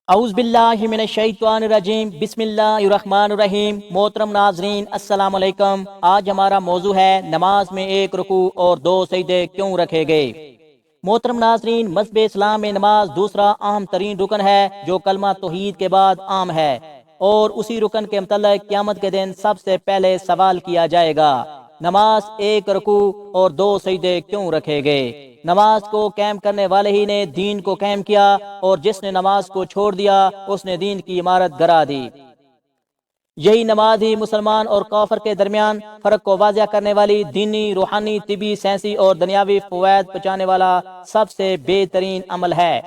اعوذ باللہ من الشیطان الرجیم، بسم اللہ الرحمن الرحیم۔ محترم ناظرین السلام علیکم۔ آج ہمارا موضوع ہے نماز میں ایک رکوع اور دو سجدے کیوں رکھے گئے۔ محترم ناظرین، مذہب اسلام میں نماز دوسرا اہم ترین رکن ہے جو کلمہ توحید کے بعد عام ہے، اور اسی رکن کے متعلق قیامت کے دن سب سے پہلے سوال کیا جائے گا۔ نماز ایک رکوع اور دو سجدے کیوں رکھے گئے؟ نماز کو قائم کرنے والے ہی نے دین کو قائم کیا، اور جس نے نماز کو چھوڑ دیا اس نے دین کی عمارت گرا دی۔ یہی نماز ہی مسلمان اور کافر کے درمیان فرق کو واضح کرنے والی دینی، روحانی، طبی، سائنسی اور دنیاوی فوائد پہنچانے والا سب سے بہترین عمل ہے۔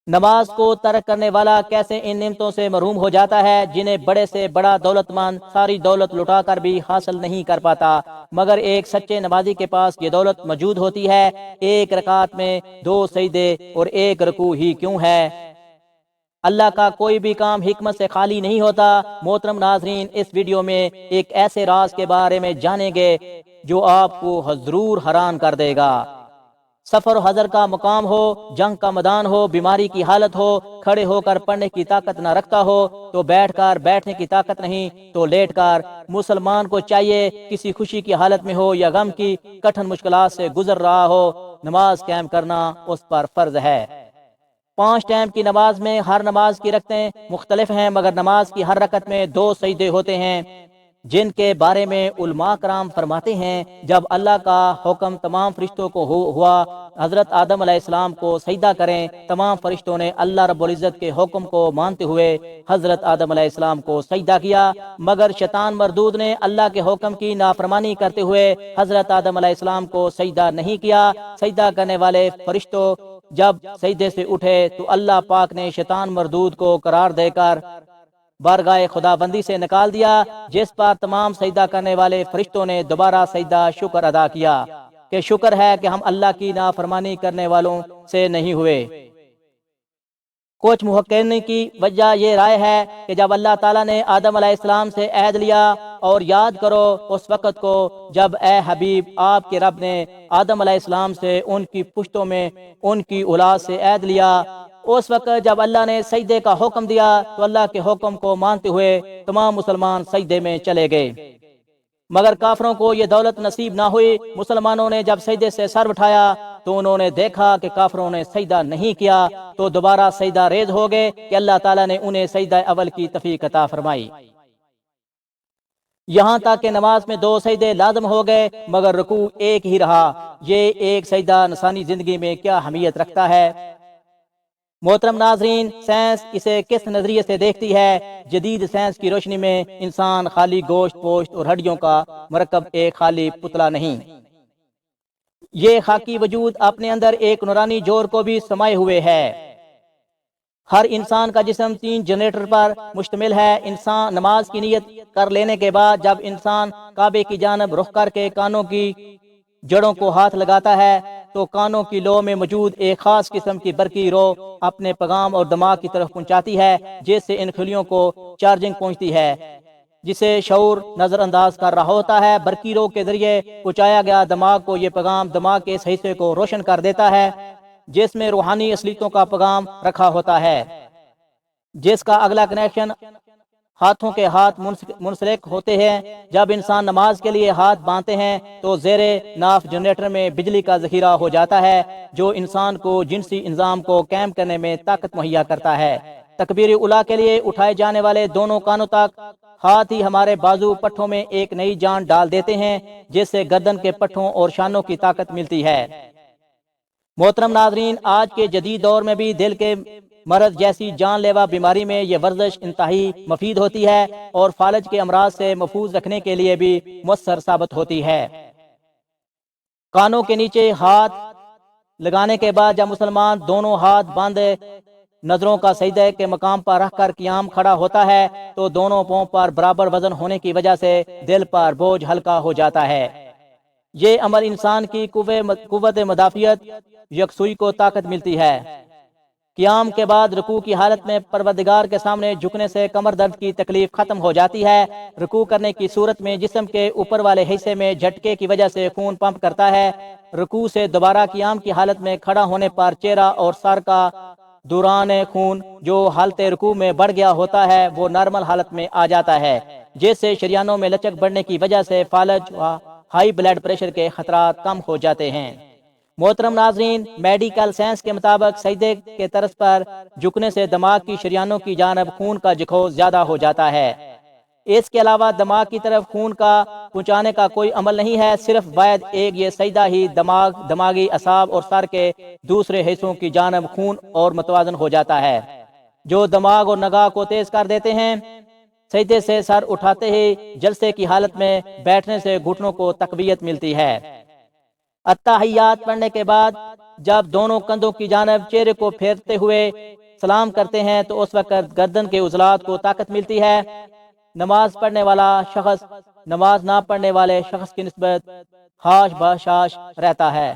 نماز کو ترک کرنے والا کیسے ان نعمتوں سے محروم ہو جاتا ہے جنہیں بڑے سے بڑا دولت مند ساری دولت لٹا کر بھی حاصل نہیں کر پاتا، مگر ایک سچے نمازی کے پاس یہ دولت موجود ہوتی ہے۔ ایک رکعت میں دو سجدے اور ایک رکوع ہی کیوں ہے؟ اللہ کا کوئی بھی کام حکمت سے خالی نہیں ہوتا۔ محترم ناظرین، اس ویڈیو میں ایک ایسے راز کے بارے میں جانیں گے جو آپ کو ضرور حیران کر دے گا۔ سفر و حضر کا مقام ہو، جنگ کا میدان ہو، بیماری کی حالت ہو، کھڑے ہو کر پڑھنے کی طاقت نہ رکھتا ہو تو بیٹھ کر بیٹھنے کی طاقت نہیں تو لیٹ کر، مسلمان کو چاہیے کسی خوشی کی حالت میں ہو یا غم کی کٹھن مشکلات سے گزر رہا ہو، نماز قائم کرنا اس پر فرض ہے۔ 5 ٹائم کی نماز میں ہر نماز کی رکعتیں مختلف ہیں، مگر نماز کی ہر رکعت میں 2 سجدے ہوتے ہیں، جن کے بارے میں علماء کرام فرماتے ہیں جب اللہ کا حکم تمام فرشتوں کو ہوا حضرت آدم علیہ السلام کو سجدہ کریں، تمام فرشتوں نے اللہ رب العزت کے حکم کو مانتے ہوئے حضرت آدم علیہ السلام کو سجدہ کیا، مگر شیطان مردود نے اللہ کے حکم کی نافرمانی کرتے ہوئے حضرت آدم علیہ السلام کو سجدہ نہیں کیا۔ سجدہ کرنے والے فرشتوں جب سجدے سے اٹھے تو اللہ پاک نے شیطان مردود کو قرار دے کر بارگاہ خدا بندی سے نکال دیا، جس پر تمام سجدہ کرنے والے فرشتوں نے دوبارہ سجدہ شکر ادا کیا کہ شکر ہے کہ ہم اللہ کی نافرمانی کرنے والوں سے نہیں ہوئے۔ کچھ محققین کی وجہ یہ رائے ہے کہ جب اللہ تعالیٰ نے آدم علیہ السلام سے عہد لیا، اور یاد کرو اس وقت کو جب اے حبیب آپ کے رب نے آدم علیہ السلام سے ان کی پشتوں میں ان کی اولاد سے عہد لیا، اس وقت جب اللہ نے سجدے کا حکم دیا تو اللہ کے حکم کو مانتے ہوئے تمام مسلمان سجدے میں چلے گئے، مگر کافروں کو یہ دولت نصیب نہ ہوئی۔ مسلمانوں نے جب سجدے سے سر اٹھایا تو انہوں نے دیکھا کہ کافروں نے سجدہ نہیں کیا، تو دوبارہ سجدہ ریز ہو گئے کہ اللہ تعالیٰ نے انہیں سجدہ اول کی توفیق عطا فرمائی۔ یہاں تک کہ نماز میں 2 سجدے لازم ہو گئے، مگر رکوع ایک ہی رہا۔ یہ ایک سجدہ انسانی زندگی میں کیا اہمیت رکھتا ہے؟ محترم ناظرین، سائنس اسے کس نظریے سے دیکھتی ہے؟ جدید سائنس کی روشنی میں انسان خالی گوشت پوشت اور ہڈیوں کا مرکب ایک خالی پتلا نہیں، یہ خاکی وجود اپنے اندر ایک نورانی جوہر کو بھی سمائے ہوئے ہے۔ ہر انسان کا جسم 3 جنریٹر پر مشتمل ہے۔ انسان نماز کی نیت کر لینے کے بعد جب انسان کعبے کی جانب رخ کر کے کانوں کی جڑوں کو ہاتھ لگاتا ہے تو کانوں کی لو میں موجود ایک خاص قسم کی برقی رو اپنے پیغام اور دماغ کی طرف پہنچاتی ہے، جس سے ان خلیوں کو چارجنگ پہنچتی ہے، جسے شعور نظر انداز کر رہا ہوتا ہے۔ برقی رو کے ذریعے پہنچایا گیا دماغ کو یہ پیغام دماغ کے اس حصے کو روشن کر دیتا ہے جس میں روحانی اصلیتوں کا پیغام رکھا ہوتا ہے، جس کا اگلا کنیکشن ہاتھوں کے ہاتھ منسلک ہوتے ہیں۔ جب انسان نماز کے لیے ہاتھ باندھتے ہیں تو زیر ناف جنریٹر میں بجلی کا ذخیرہ ہو جاتا ہے جو انسان کو جنسی انظام کو قائم کرنے میں طاقت مہیا کرتا ہے۔ تکبیر اولیٰ کے لیے اٹھائے جانے والے دونوں کانوں تک ہاتھ ہی ہمارے بازو پٹھوں میں ایک نئی جان ڈال دیتے ہیں، جس سے گردن کے پٹھوں اور شانوں کی طاقت ملتی ہے۔ محترم ناظرین، آج کے جدید دور میں بھی دل کے مرض جیسی جان لیوا بیماری میں یہ ورزش انتہائی مفید ہوتی ہے اور فالج کے امراض سے محفوظ رکھنے کے لیے بھی مؤثر ثابت ہوتی ہے۔ کانوں کے نیچے ہاتھ لگانے کے بعد جب مسلمان دونوں ہاتھ باندھے نظروں کا سجدے کے مقام پر رکھ کر قیام کھڑا ہوتا ہے تو دونوں پاؤں پر برابر وزن ہونے کی وجہ سے دل پر بوجھ ہلکا ہو جاتا ہے۔ یہ عمل انسان کی قوت مدافعت یکسوئی کو طاقت ملتی ہے۔ قیام کے بعد رکوع کی حالت میں پروردگار کے سامنے جھکنے سے کمر درد کی تکلیف ختم ہو جاتی ہے۔ رکوع کرنے کی صورت میں جسم کے اوپر والے حصے میں جھٹکے کی وجہ سے خون پمپ کرتا ہے۔ رکوع سے دوبارہ قیام کی حالت میں کھڑا ہونے پر چہرہ اور سر کا دوران خون جو حالت رکوع میں بڑھ گیا ہوتا ہے وہ نارمل حالت میں آ جاتا ہے، جس سے شریانوں میں لچک بڑھنے کی وجہ سے فالج و ہائی بلڈ پریشر کے خطرات کم ہو جاتے ہیں۔ محترم ناظرین، میڈیکل سائنس کے مطابق سجدے کے طرز پر جھکنے سے دماغ کی شریانوں کی جانب خون کا جکھو زیادہ ہو جاتا ہے۔ اس کے علاوہ دماغ کی طرف خون کا پہنچانے کا کوئی عمل نہیں ہے، صرف واحد ایک یہ سجدہ ہی دماغی اعصاب اور سر کے دوسرے حصوں کی جانب خون اور متوازن ہو جاتا ہے، جو دماغ اور نگاہ کو تیز کر دیتے ہیں۔ سجدے سے سر اٹھاتے ہی جلسے کی حالت میں بیٹھنے سے گھٹنوں کو تقویت ملتی ہے۔ اتحیات پڑھنے کے بعد جب دونوں کندھوں کی جانب چہرے کو پھیرتے ہوئے سلام کرتے ہیں تو اس وقت گردن کے عضلات کو طاقت ملتی ہے۔ نماز پڑھنے والا شخص نماز نہ پڑھنے والے شخص کی نسبت خاص بخشاش رہتا ہے۔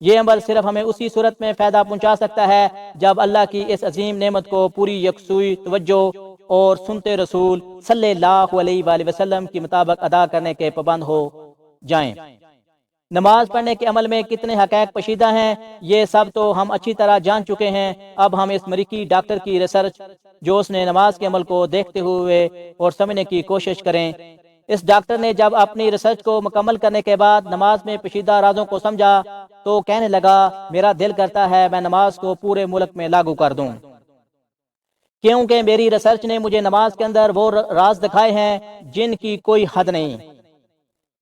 یہ عمل صرف ہمیں اسی صورت میں فائدہ پہنچا سکتا ہے جب اللہ کی اس عظیم نعمت کو پوری یکسوئی توجہ اور سنتے رسول صلی اللہ علیہ وآلہ وسلم کے مطابق ادا کرنے کے پابند ہو جائیں۔ نماز پڑھنے کے عمل میں کتنے حقائق پوشیدہ ہیں یہ سب تو ہم اچھی طرح جان چکے ہیں۔ اب ہم اس امریکی ڈاکٹر کی ریسرچ جو اس نے نماز کے عمل کو دیکھتے ہوئے اور سمجھنے کی کوشش کریں۔ اس ڈاکٹر نے جب اپنی ریسرچ کو مکمل کرنے کے بعد نماز میں پوشیدہ رازوں کو سمجھا تو کہنے لگا، میرا دل کرتا ہے میں نماز کو پورے ملک میں لاگو کر دوں، کیونکہ میری ریسرچ نے مجھے نماز کے اندر وہ راز دکھائے ہیں جن کی کوئی حد نہیں۔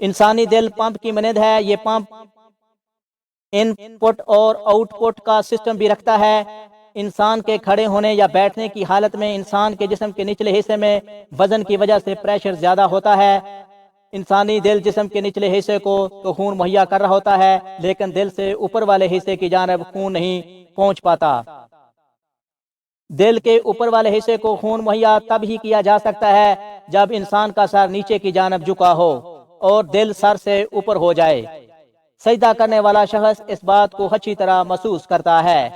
انسانی دل پمپ کی مانند ہے، یہ پمپ ان پٹ اور آؤٹ پٹ کا سسٹم بھی رکھتا ہے۔ انسان کے کھڑے ہونے یا بیٹھنے کی حالت میں انسان کے جسم کے نچلے حصے میں وزن کی وجہ سے پریشر زیادہ ہوتا ہے۔ انسانی دل جسم کے نچلے حصے کو تو خون مہیا کر رہا ہوتا ہے، لیکن دل سے اوپر والے حصے کی جانب خون نہیں پہنچ پاتا۔ دل کے اوپر والے حصے کو خون مہیا تب ہی کیا جا سکتا ہے جب انسان کا سر نیچے کی جانب جھکا ہو اور دل سر سے اوپر ہو جائے۔ سجدہ کرنے والا شخص اس بات کو اچھی طرح محسوس کرتا ہے۔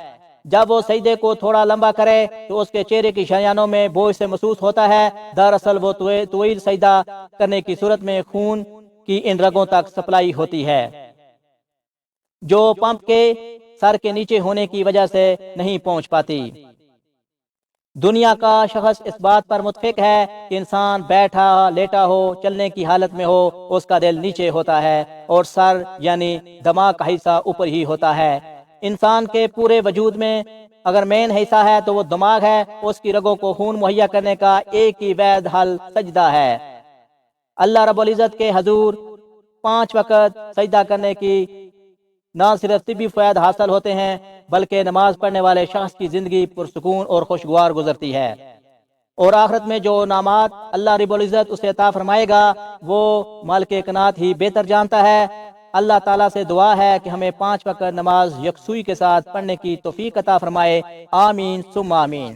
جب وہ سجدے کو تھوڑا لمبا کرے تو اس کے چہرے کی شریانوں میں بوجھ سے محسوس ہوتا ہے۔ دراصل وہ طویل سجدہ کرنے کی صورت میں خون کی ان رگوں تک سپلائی ہوتی ہے جو پمپ کے سر کے نیچے ہونے کی وجہ سے نہیں پہنچ پاتی۔ دنیا کا شخص اس بات پر متفق ہے کہ انسان بیٹھا لیٹا ہو چلنے کی حالت میں ہو اس کا دل نیچے ہوتا ہے اور سر یعنی دماغ کا حصہ اوپر ہی ہوتا ہے۔ انسان کے پورے وجود میں اگر مین حصہ ہے تو وہ دماغ ہے۔ اس کی رگوں کو خون مہیا کرنے کا ایک ہی واحد حل سجدہ ہے۔ اللہ رب العزت کے حضور 5 وقت سجدہ کرنے کی نہ صرف طبی فوائد حاصل ہوتے ہیں بلکہ نماز پڑھنے والے شخص کی زندگی پرسکون اور خوشگوار گزرتی ہے، اور آخرت میں جو انعامات اللہ رب العزت اسے عطا فرمائے گا وہ مالک کائنات ہی بہتر جانتا ہے۔ اللہ تعالیٰ سے دعا ہے کہ ہمیں 5 وقت نماز یکسوئی کے ساتھ پڑھنے کی توفیق عطا فرمائے۔ آمین ثم آمین۔